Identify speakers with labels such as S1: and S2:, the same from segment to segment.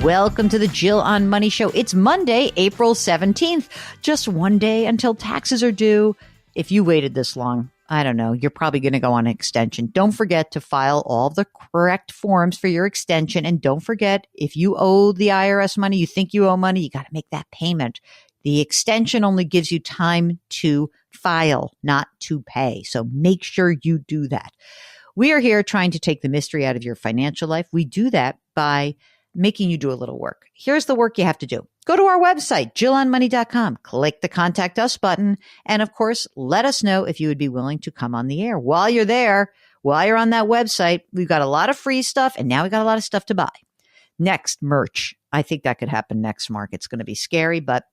S1: Welcome to the Jill on Money Show. It's Monday, April 17th. Just one day until taxes are due. If you waited this long, I don't know, you're probably going to go on an extension. Don't forget to file all the correct forms for your extension. And don't forget, if you owe the IRS money, you think you owe money, you got to make that payment. The extension only gives you time to file, not to pay. So make sure you do that. We are here trying to take the mystery out of your financial life. We do that by making you do a little work. Here's the work you have to do. Go to our website, jillonmoney.com, click the Contact Us button, and of course, let us know if you would be willing to come on the air. While you're there, while you're on that website, we've got a lot of free stuff, and now we got a lot of stuff to buy. Next, merch. I think that could happen next, Mark. It's going to be scary, but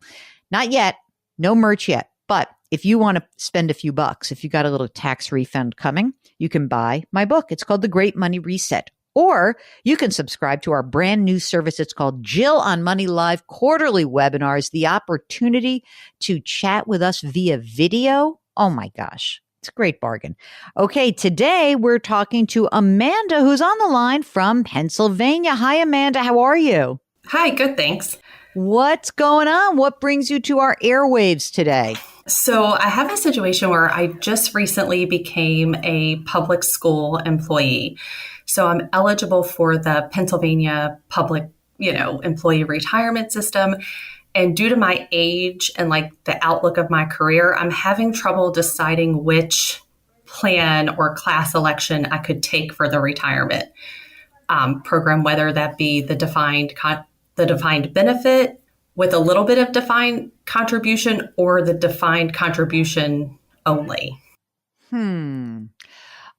S1: not yet. No merch yet. But if you want to spend a few bucks, if you got a little tax refund coming, you can buy my book. It's called The Great Money Reset. Or you can subscribe to our brand new service. It's called Jill on Money Live quarterly webinars, the opportunity to chat with us via video. Oh my gosh, it's a great bargain. Okay, today we're talking to Amanda, who's on the line from Pennsylvania. Hi, Amanda. How are you?
S2: Hi, good, thanks.
S1: What's going on? What brings you to our airwaves today?
S2: So I have a situation where I just recently became a public school employee. So I'm eligible for the Pennsylvania public, employee retirement system. And due to my age and the outlook of my career, I'm having trouble deciding which plan or class election I could take for the retirement program, whether that be the defined benefit with a little bit of defined contribution or the defined contribution only.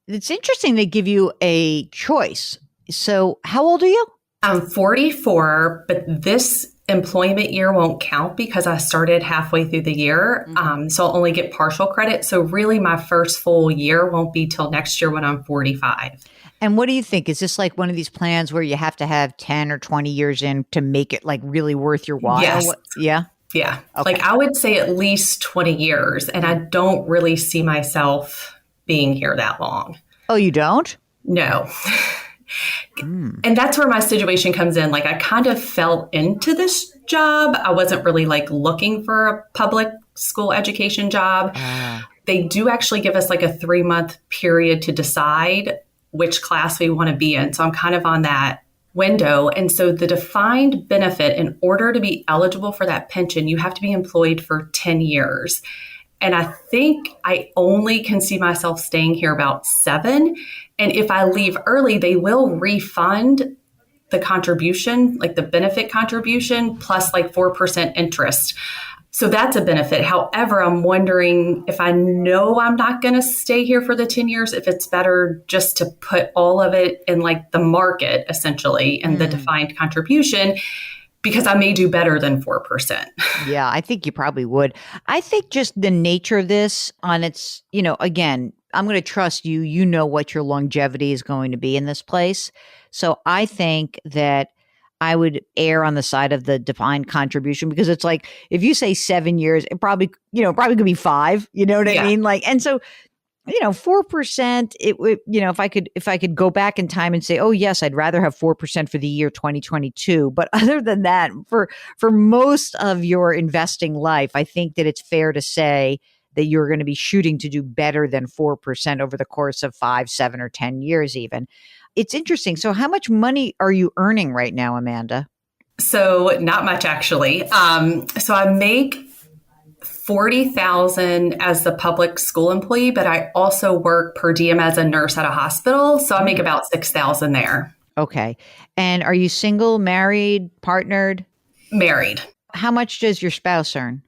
S1: It's interesting they give you a choice. So how old are you?
S2: I'm 44, but this employment year won't count because I started halfway through the year. So I'll only get partial credit. So really my first full year won't be till next year when I'm 45.
S1: And what do you think? Is this like one of these plans where you have to have 10 or 20 years in to make it really worth your while?
S2: Yes.
S1: Yeah.
S2: Yeah.
S1: Okay.
S2: I would say at least 20 years. And I don't really see myself being here that long.
S1: Oh, you don't?
S2: No. And that's where my situation comes in. I kind of fell into this job. I wasn't really looking for a public school education job. They do actually give us a 3-month period to decide which class we want to be in. So I'm kind of on that window. And so the defined benefit, in order to be eligible for that pension, you have to be employed for 10 years. And I think I only can see myself staying here about 7. And if I leave early, they will refund the contribution, the benefit contribution, plus 4% interest. So that's a benefit. However, I'm wondering if I know I'm not going to stay here for the 10 years, if it's better just to put all of it in the market, essentially, and the defined contribution, because I may do better than 4%.
S1: Yeah, I think you probably would. I think just the nature of this on its, again, I'm going to trust you. You know what your longevity is going to be in this place. So I think that I would err on the side of the defined contribution, because it's if you say 7 years, it probably could be 5, you know what I mean? And so, 4%, it would, if I could go back in time and say, oh yes, I'd rather have 4% for the year 2022. But other than that, for most of your investing life, I think that it's fair to say that you're going to be shooting to do better than 4% over the course of 5, 7, or 10 years even. It's interesting. So how much money are you earning right now, Amanda?
S2: So not much, actually. So I make $40,000 as the public school employee, but I also work per diem as a nurse at a hospital. So I make about $6,000 there.
S1: Okay. And are you single, married, partnered?
S2: Married.
S1: How much does your spouse earn?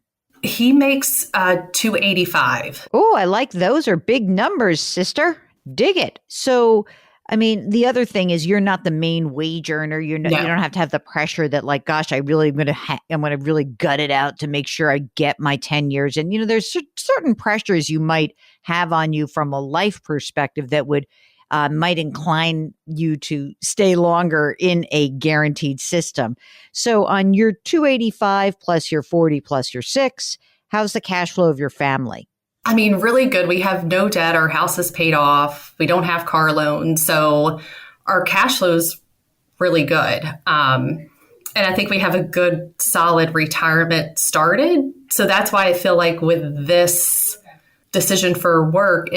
S2: He makes $285,000.
S1: Oh, I like those are big numbers, sister. Dig it. So, I mean, the other thing is you're not the main wage earner. You don't have to have the pressure that gosh, I'm going to really gut it out to make sure I get my 10 years. And, there's certain pressures you might have on you from a life perspective that would might incline you to stay longer in a guaranteed system. So on your 285 plus your 40 plus your 6, how's the cash flow of your family?
S2: I mean, really good. We have no debt. Our house is paid off. We don't have car loans. So our cash flow is really good. And I think we have a good, solid retirement started. So that's why I feel like with this decision for work,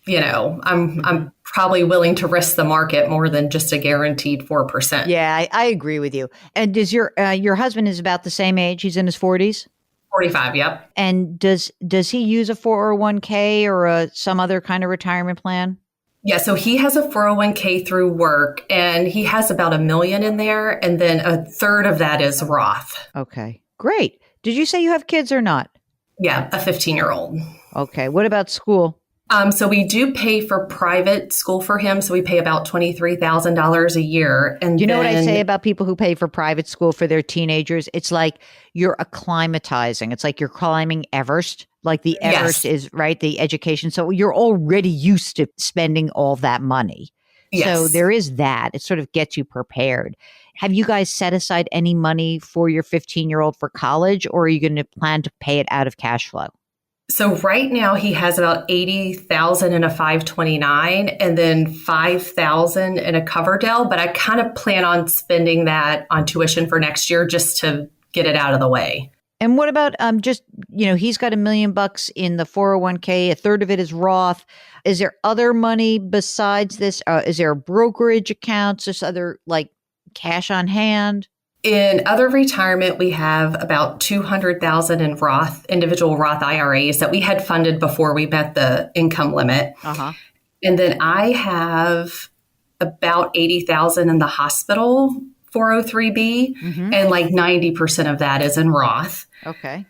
S2: I'm probably willing to risk the market more than just a guaranteed 4%.
S1: Yeah, I agree with you. And does your husband is about the same age? He's in his 40s?
S2: 45, yep.
S1: And does he use a 401k or some other kind of retirement plan?
S2: Yeah, so he has a 401k through work, and he has about $1 million in there, and then a third of that is Roth.
S1: Okay, great. Did you say you have kids or not?
S2: Yeah, a 15-year-old.
S1: Okay, what about school?
S2: So we do pay for private school for him. So we pay about $23,000 a year. And
S1: you know what I say about people who pay for private school for their teenagers? It's like you're acclimatizing. It's like you're climbing Everest. Like the Everest is, right, the education. So you're already used to spending all that money. Yes. So there is that. It sort of gets you prepared. Have you guys set aside any money for your 15-year-old for college, or are you going to plan to pay it out of cash flow?
S2: So right now he has about $80,000 in a 529 and then $5,000 in a Coverdell, but I kind of plan on spending that on tuition for next year just to get it out of the way.
S1: And what about he's got $1 million in the 401k, a third of it is Roth. Is there other money besides this? Is there a brokerage accounts, just other like cash on hand?
S2: In other retirement, we have about $200,000 in Roth, individual Roth IRAs that we had funded before we met the income limit. Uh-huh. And then I have about $80,000 in the hospital 403B, and like 90% of that is in Roth.
S1: Okay.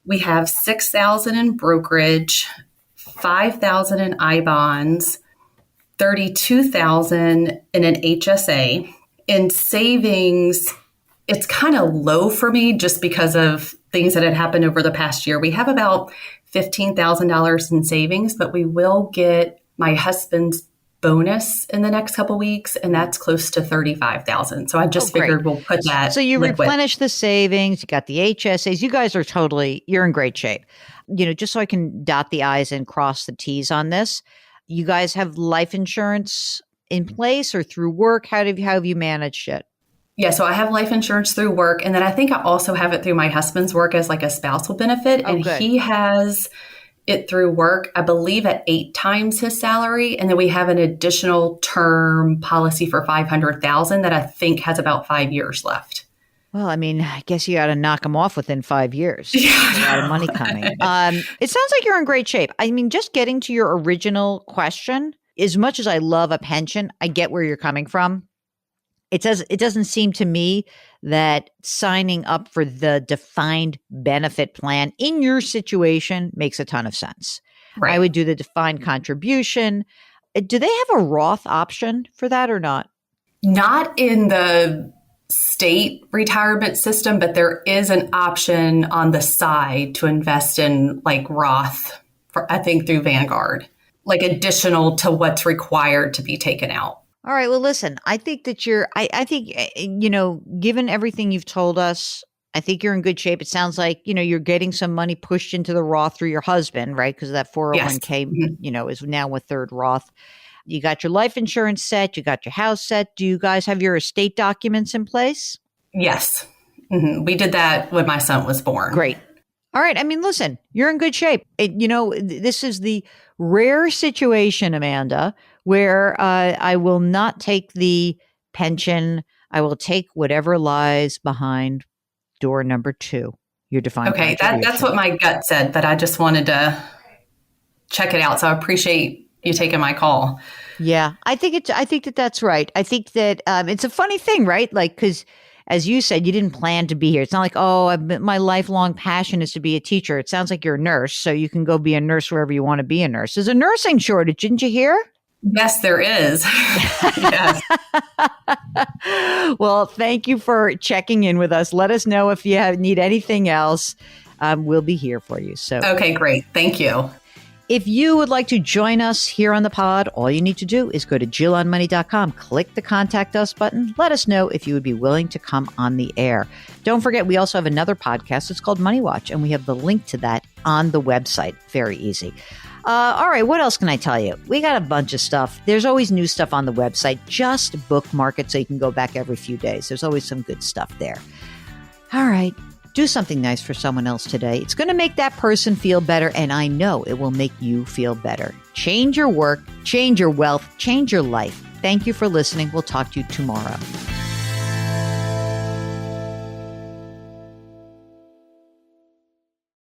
S2: We have $6,000 in brokerage, $5,000 in I-bonds, $32,000 in an HSA. In savings, it's kind of low for me just because of things that had happened over the past year. We have about $15,000 in savings, but we will get my husband's bonus in the next couple of weeks, and that's close to $35,000. So I just figured we'll put that.
S1: So you replenish the savings, you got the HSAs. You guys are you're in great shape. Just so I can dot the I's and cross the T's on this, you guys have life insurance in place or through work? How have you managed it?
S2: Yeah, so I have life insurance through work, and then I think I also have it through my husband's work as like a spousal benefit, and he has it through work, I believe, at 8 times his salary, and then we have an additional term policy for $500,000 that I think has about 5 years left.
S1: Well, I mean, I guess you got to knock them off within 5 years. Yeah. A lot of money coming. It sounds like you're in great shape. I mean, just getting to your original question, as much as I love a pension, I get where you're coming from. It doesn't seem to me that signing up for the defined benefit plan in your situation makes a ton of sense. Right. I would do the defined contribution. Do they have a Roth option for that or not?
S2: Not in the state retirement system, but there is an option on the side to invest in like Roth, I think through Vanguard, like additional to what's required to be taken out.
S1: All right. Well, listen, I think that I think, given everything you've told us, I think you're in good shape. It sounds like, you're getting some money pushed into the Roth through your husband, right? Because that 401k, is now a third Roth. You got your life insurance set. You got your house set. Do you guys have your estate documents in place?
S2: Yes. Mm-hmm. We did that when my son was born.
S1: Great. All right. I mean, listen, you're in good shape. This is the rare situation, Amanda, where I will not take the pension. I will take whatever lies behind door number 2, your defined contribution.
S2: Okay, that's what my gut said, but I just wanted to check it out. So I appreciate you taking my call.
S1: Yeah, I think that's right. I think that it's a funny thing, right? Like, because as you said, you didn't plan to be here. It's not like, my lifelong passion is to be a teacher. It sounds like you're a nurse, so you can go be a nurse wherever you want to be a nurse. There's a nursing shortage, didn't you hear?
S2: Yes, there is. Yes.
S1: Well, thank you for checking in with us. Let us know if you need anything else. We'll be here for you. So,
S2: okay, great. Thank you.
S1: If you would like to join us here on the pod, all you need to do is go to JillOnMoney.com, click the Contact Us button. Let us know if you would be willing to come on the air. Don't forget, we also have another podcast. It's called Money Watch, and we have the link to that on the website. Very easy. All right, what else can I tell you? We got a bunch of stuff. There's always new stuff on the website. Just bookmark it so you can go back every few days. There's always some good stuff there. All right, do something nice for someone else today. It's going to make that person feel better, and I know it will make you feel better. Change your work, change your wealth, change your life. Thank you for listening. We'll talk to you tomorrow.